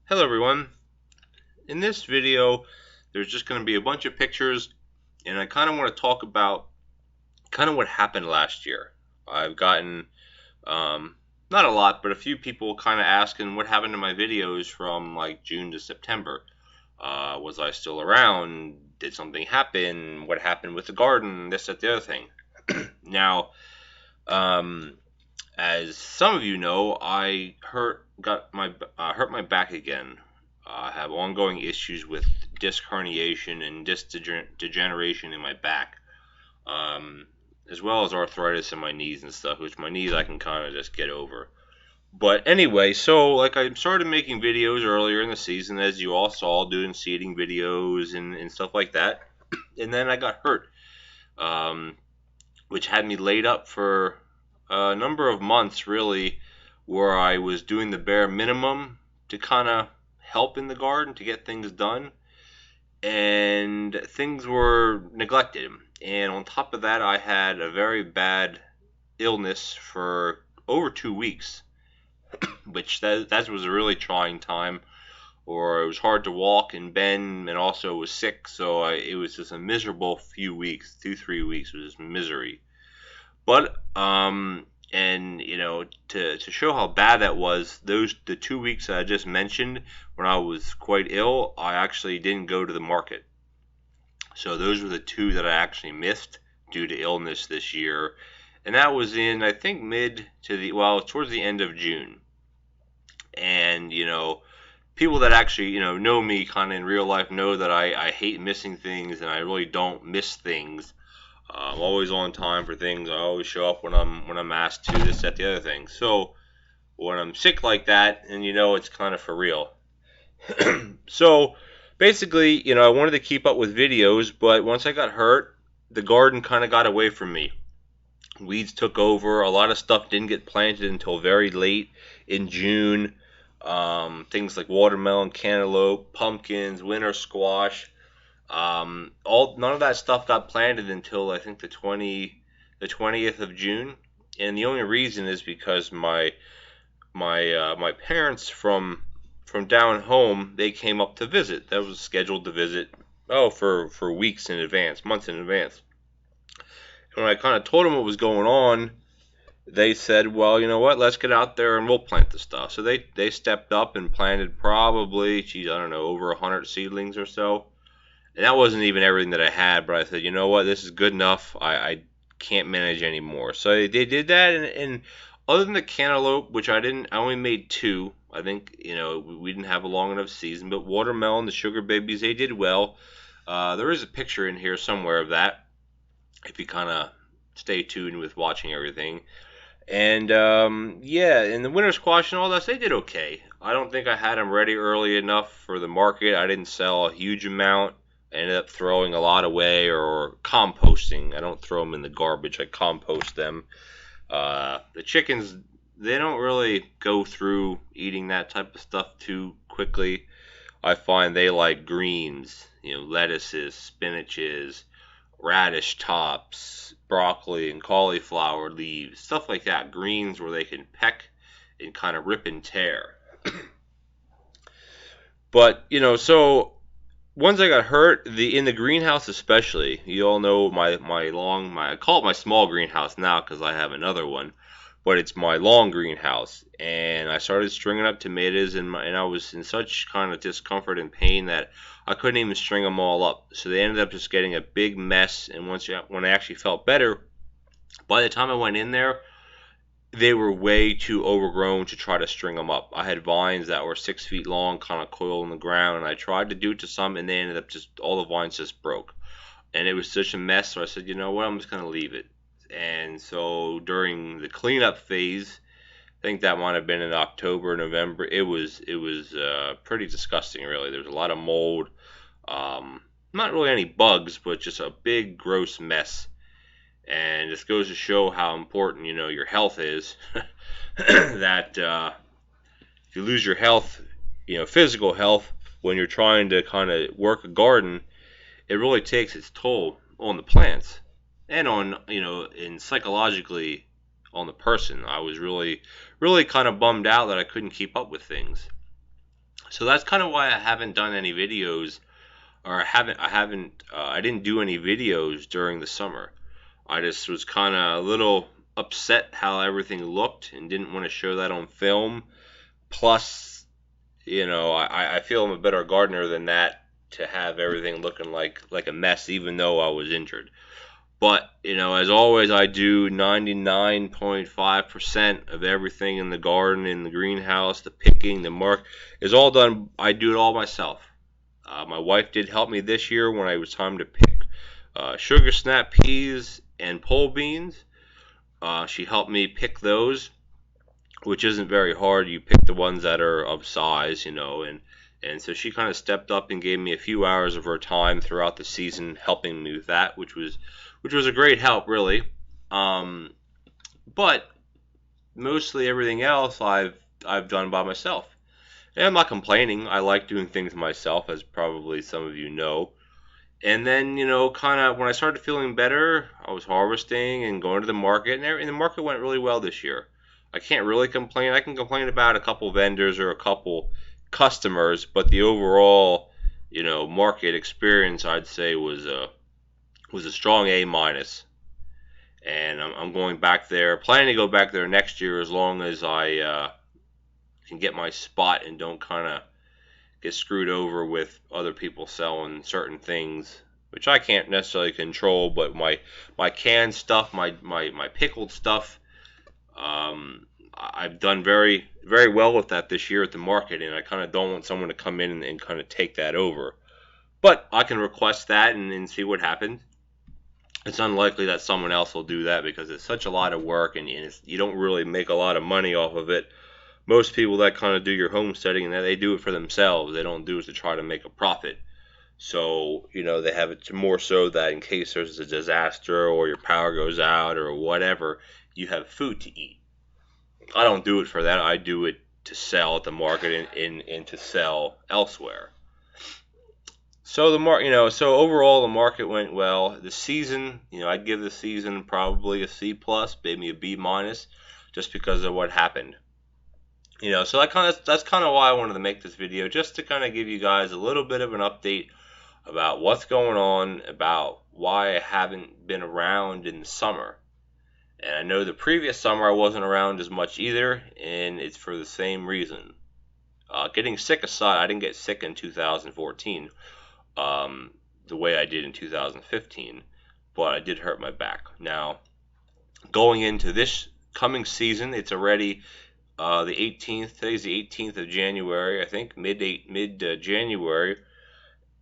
Hello everyone. In this video, there's just going to be a bunch of pictures, and I kind of want to talk about kind of what happened last year. I've gotten um, not a lot, but a few people kind of asking what happened to my videos from like June to September. Was I still around? Did something happen? What happened with the garden? This, that, the other thing. Now, um, as some of you know, I hurt my back again. I have ongoing issues with disc herniation and disc degeneration in my back, um, as well as arthritis in my knees and stuff. Which my knees I can kind of just get over. But anyway, so like I started making videos earlier in the season, as you all saw, doing seeding videos and stuff like that, and then I got hurt, um, which had me laid up for a number of months, really, where I was doing the bare minimum to kind of help in the garden to get things done, and things were neglected. And on top of that, I had a very bad illness for over 2 weeks, which that was a really trying time. Or it was hard to walk and bend, and also was sick, so it was just a miserable few weeks. 2-3 weeks was just misery. But and to show how bad that was, the 2 weeks that I just mentioned when I was quite ill, I actually didn't go to the market. So those were the two that I actually missed due to illness this year, and that was in I think towards the end of June. And people that actually know me kind of in real life know that I hate missing things, and I really don't miss things. I'm always on time for things. I always show up when I'm asked to. This, that, the other thing. So when I'm sick like that, and it's kind of for real. So basically, I wanted to keep up with videos, but once I got hurt, the garden kind of got away from me. Weeds took over. A lot of stuff didn't get planted until very late in June. Things like watermelon, cantaloupe, pumpkins, winter squash. None of that stuff got planted until I think the 20th of June, and the only reason is because my parents from down home, they came up to visit. That was scheduled to visit for weeks in advance, months in advance. And when I kind of told them what was going on, they said, well, you know what, let's get out there and we'll plant the stuff. So they stepped up and planted probably, I don't know, over 100 seedlings or so. And that wasn't even everything that I had, but I said, you know what, this is good enough. I can't manage anymore. So they did that, and other than the cantaloupe, which I only made two. I think, we didn't have a long enough season, but watermelon, the sugar babies, they did well. There is a picture in here somewhere of that, if you kind of stay tuned with watching everything. And yeah, and the winter squash and all that, they did okay. I don't think I had them ready early enough for the market. I didn't sell a huge amount. I ended up throwing a lot away or composting. I don't throw them in the garbage. I compost them. The chickens, they don't really go through eating that type of stuff too quickly. I find they like greens, lettuces, spinaches, radish tops, broccoli and cauliflower leaves, stuff like that. Greens where they can peck and kind of rip and tear. But, so once I got hurt, in the greenhouse especially, you all know I call it my small greenhouse now because I have another one, but it's my long greenhouse, and I started stringing up tomatoes, and I was in such kind of discomfort and pain that I couldn't even string them all up. So they ended up just getting a big mess. And when I actually felt better, by the time I went in there, they were way too overgrown to try to string them up. I had vines that were 6 feet long, kind of coiled in the ground, and I tried to do it to some, and they ended up all the vines just broke. And it was such a mess, so I said, you know what, I'm just going to leave it. And so during the cleanup phase, I think that might have been in October, November, it was pretty disgusting, really. There was a lot of mold, not really any bugs, but just a big, gross mess. And this goes to show how important, your health is. That if you lose your health, physical health, when you're trying to kind of work a garden, it really takes its toll on the plants and on, and psychologically on the person. I was really, really kind of bummed out that I couldn't keep up with things. So that's kind of why I haven't done any videos, or I didn't do any videos during the summer. I just was kind of a little upset how everything looked and didn't want to show that on film. Plus, I feel I'm a better gardener than that to have everything looking like a mess, even though I was injured. But, as always, I do 99.5% of everything in the garden, in the greenhouse, the picking, the mark is all done. I do it all myself. My wife did help me this year when it was time to pick sugar snap peas and pole beans. She helped me pick those, which isn't very hard. You pick the ones that are of size, and so she kind of stepped up and gave me a few hours of her time throughout the season, helping me with that, which was a great help, really. Um, but mostly everything else I've done by myself, and I'm not complaining. I like doing things myself, as probably some of you know. And then, kind of when I started feeling better, I was harvesting and going to the market, and the market went really well this year. I can't really complain. I can complain about a couple vendors or a couple customers, but the overall, market experience, I'd say, was a strong A minus. And I'm going back there, planning to go back there next year as long as I can get my spot and don't kind of get screwed over with other people selling certain things, which I can't necessarily control. But my canned stuff, my pickled stuff, I've done very very well with that this year at the market, and I kind of don't want someone to come in and kind of take that over. But I can request that and see what happens. It's unlikely that someone else will do that because it's such a lot of work, and you don't really make a lot of money off of it. Most people that kind of do your homesteading, and they do it for themselves. They don't do it to try to make a profit. So, they have it more so that in case there's a disaster or your power goes out or whatever, you have food to eat. I don't do it for that. I do it to sell at the market and to sell elsewhere. So so overall the market went well. The season, I'd give the season probably a C plus, maybe a B minus, just because of what happened. So that's kind of why I wanted to make this video, just to kind of give you guys a little bit of an update about what's going on, about why I haven't been around in the summer. And I know the previous summer I wasn't around as much either, and it's for the same reason. Getting sick aside, I didn't get sick in 2014 the way I did in 2015, but I did hurt my back. Now, going into this coming season, it's already the 18th. Today's the 18th of January, I think, mid January,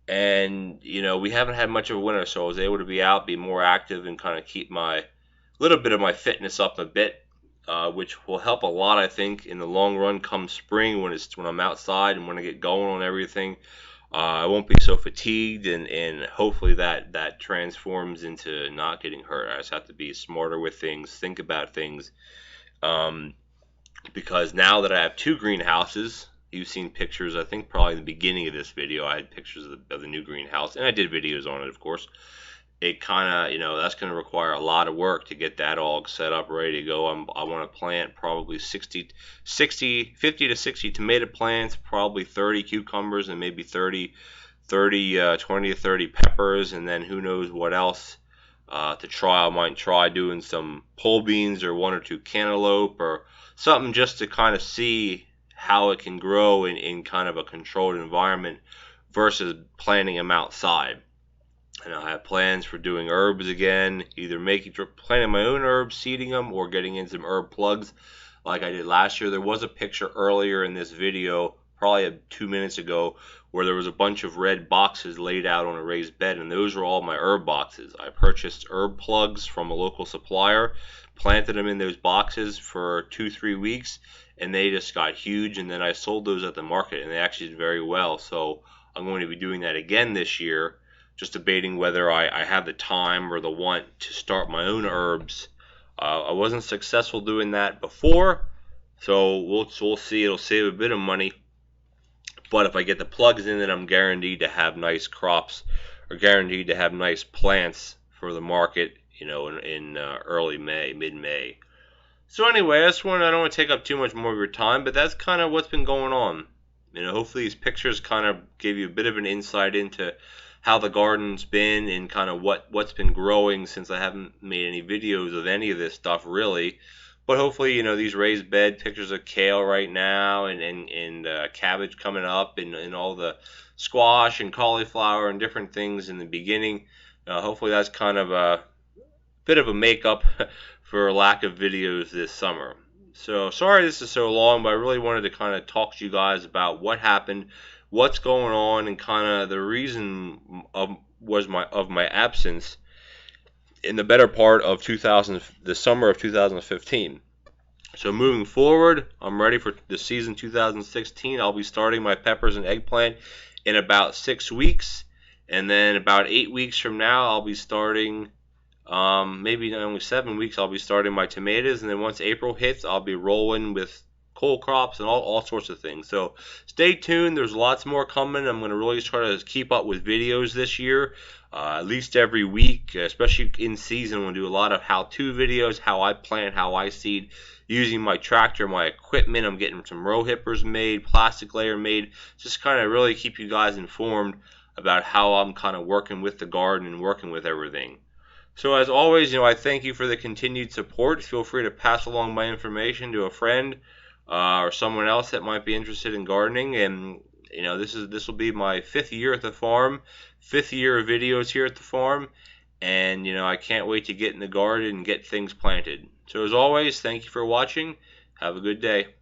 and we haven't had much of a winter, so I was able to be out, be more active, and kind of keep my little bit of my fitness up a bit, which will help a lot, I think, in the long run. Come spring, when I'm outside and when I get going on everything, I won't be so fatigued, and hopefully that transforms into not getting hurt. I just have to be smarter with things, think about things. Because now that I have two greenhouses, you've seen pictures, I think probably in the beginning of this video, I had pictures of the new greenhouse, and I did videos on it, of course. It kind of, that's going to require a lot of work to get that all set up, ready to go. I want to plant probably 50 to 60 tomato plants, probably 30 cucumbers, and maybe 20 to 30 peppers, and then who knows what else to try. I might try doing some pole beans or one or two cantaloupe or something, just to kind of see how it can grow in kind of a controlled environment versus planting them outside. And I have plans for doing herbs again, either planting my own herbs, seeding them, or getting in some herb plugs like I did last year. There was a picture earlier in this video, probably 2 minutes ago, where there was a bunch of red boxes laid out on a raised bed, and those were all my herb boxes. I purchased herb plugs from a local supplier, planted them in those boxes for 2-3 weeks, and they just got huge, and then I sold those at the market, and they actually did very well. So I'm going to be doing that again this year, just debating whether I have the time or the want to start my own herbs. I wasn't successful doing that before, so we'll see. It'll save a bit of money, but if I get the plugs in, then I'm guaranteed to have nice crops, or guaranteed to have nice plants for the market, in early May, mid-May. So anyway, I don't want to take up too much more of your time, but that's kind of what's been going on. hopefully these pictures kind of give you a bit of an insight into how the garden's been and kind of what's been growing, since I haven't made any videos of any of this stuff really. But hopefully, these raised bed pictures of kale right now, and cabbage coming up, and all the squash and cauliflower and different things in the beginning. Hopefully that's kind of a bit of a makeup for lack of videos this summer. So sorry this is so long, but I really wanted to kind of talk to you guys about what happened, what's going on, and kind of the reason of my absence in the better part of the summer of 2015. So moving forward, I'm ready for the season 2016. I'll be starting my peppers and eggplant in about 6 weeks, and then about 8 weeks from now, I'll be starting. Maybe not only 7 weeks, I'll be starting my tomatoes, and then once April hits, I'll be rolling with cold crops and all sorts of things. So stay tuned. There's lots more coming. I'm going to really try to keep up with videos this year, at least every week, especially in season. I'm going to do a lot of how-to videos, how I plant, how I seed, using my tractor, my equipment. I'm getting some row hippers made, plastic layer made, just kind of really keep you guys informed about how I'm kind of working with the garden and working with everything. So as always, I thank you for the continued support. Feel free to pass along my information to a friend or someone else that might be interested in gardening. And this will be my 5th year at the farm, 5th year of videos here at the farm, and I can't wait to get in the garden and get things planted. So as always, thank you for watching. Have a good day.